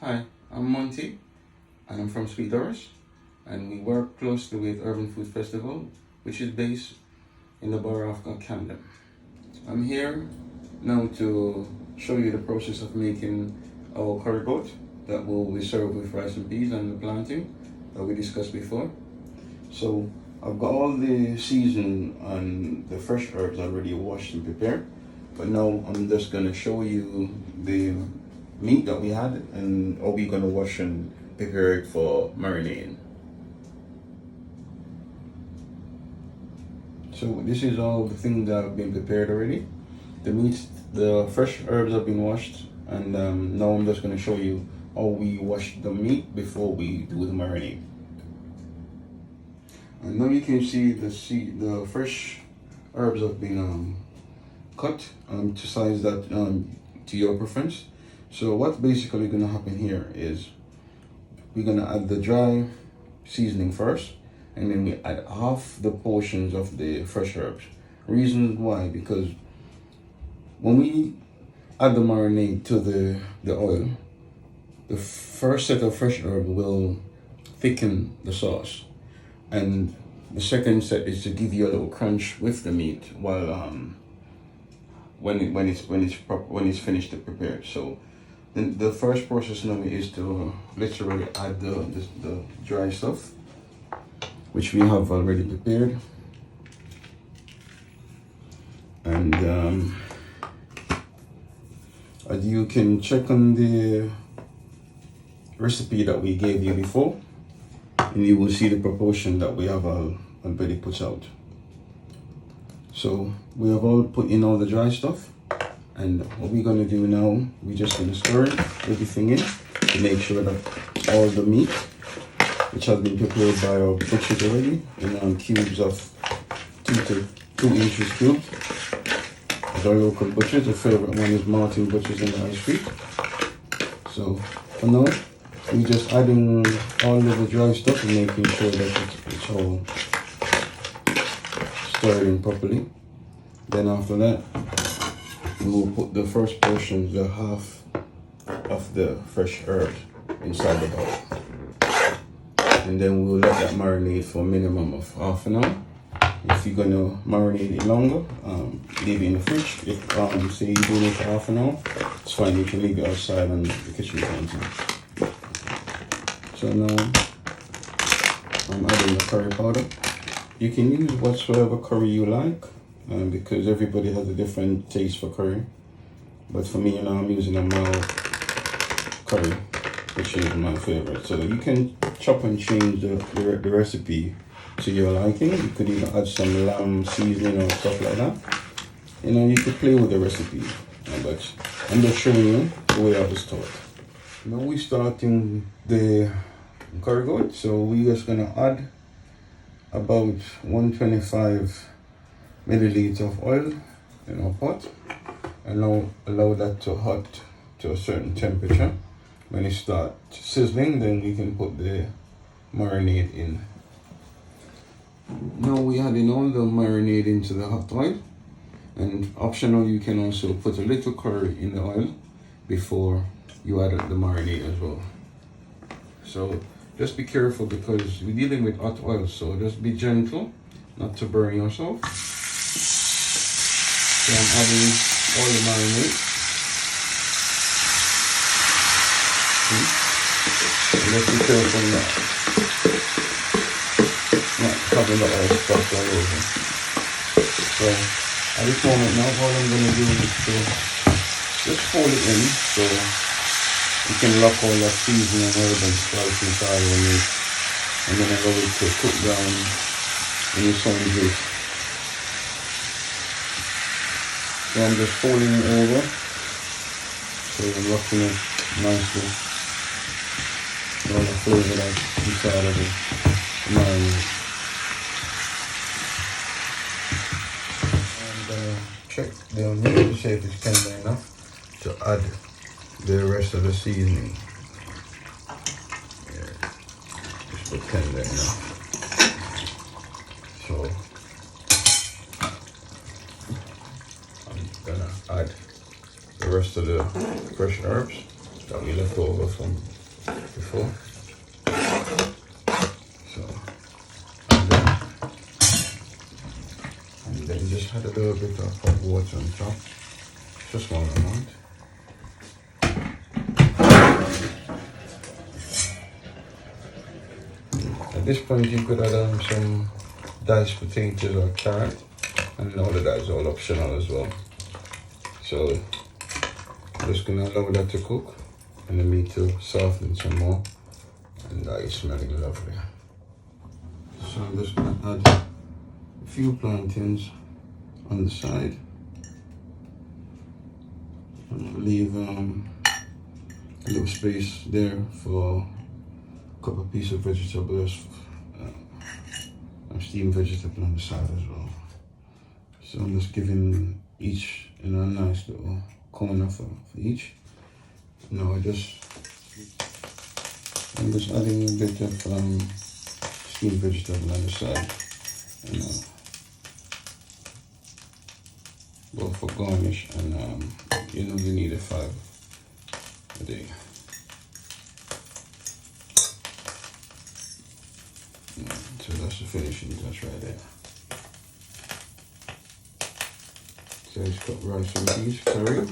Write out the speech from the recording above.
Hi, I'm Monty, and I'm from Sweet Doris, and we work closely with Urban Food Festival, which is based in the borough of Camden. I'm here now to show you the process of making our curry goat that will be served with rice and peas and the plantain that we discussed before. So I've got all the seasoning and the fresh herbs already washed and prepared, but now I'm just gonna show you the meat that we had and how we're gonna wash and prepare it for marinating. So this is all the things that have been prepared already. The meat, the fresh herbs have been washed, and now I'm just gonna show you how we wash the meat before we do the marinade. And now you can see the fresh herbs have been cut to size that to your preference. So what's basically gonna happen here is we're gonna add the dry seasoning first, and then we add half the portions of the fresh herbs. Reasons why, because when we add the marinade to the oil, the first set of fresh herb will thicken the sauce, and the second set is to give you a little crunch with the meat while when it's finished to prepare. So then the first process now is to literally add the dry stuff, which we have already prepared, and as you can check on the recipe that we gave you before, and you will see the proportion that we have already put out. So we have all put in all the dry stuff, and what we're gonna do now, we're just gonna stir everything in to make sure that all the meat, which has been prepared by our butchers already in cubes of 2 inches cubes. As our local butchers, the favorite one is Monty Butchers in the High Street. So for now, we're just adding all of the dry stuff and making sure that it's all stirred in properly. Then after that, we will put the first portion, the half of the fresh herbs inside the bowl. And then we'll let that marinate for a minimum of half an hour. If you're gonna marinate it longer, leave it in the fridge. If say you're doing it for half an hour, it's fine. You can leave it outside on the kitchen counter. So now I'm adding the curry powder. You can use whatsoever curry you like, because everybody has a different taste for curry. But for me, I'm using a mild curry, which is my favorite. So you can chop and change the recipe to your liking. You could even add some lamb seasoning or stuff like that. You could play with the recipe, but I'm just showing you the way I was taught. Now we're starting the curry goat, so we're just gonna add about 125 milliliters of oil in our pot, and now allow that to hot to a certain temperature. When it starts sizzling, then we can put the marinade in. Now we're adding all the marinade into the hot oil, and optional, you can also put a little curry in the oil before you add the marinade as well. So just be careful because we're dealing with hot oil, so just be gentle not to burn yourself. So I'm adding all the marinade. Let's be careful not having the oil spot all over. So at this moment now, all I'm going to do is to just fold it in so you can lock all that seasoning and herb and spice inside of the meat, and then allow it to cook down in its own juice. So I'm just folding it over, so I'm locking it nicely. All the flavor that's inside of the marinade. And check the onion to see if it's tender enough to add the rest of the seasoning. Yeah, just put tender enough. So I'm gonna add the rest of the fresh herbs that we left over from before. So, and then just add a little bit of hot water on top, just one amount. At this point, you could add some diced potatoes or carrot, and all of that is all optional as well. So I'm just gonna allow that to cook and the meat to soften some more, and that is smelling lovely. So I'm just gonna add a few plantains on the side. I'm gonna leave a little space there for a couple of pieces of vegetables, steamed vegetable on the side as well. So I'm just giving each a nice little corner for each. Now I'm just adding a bit of steamed vegetable on the side, and both for garnish, and you need a 5 a day. So that's the finishing touch right there. So it's got rice and peas curry.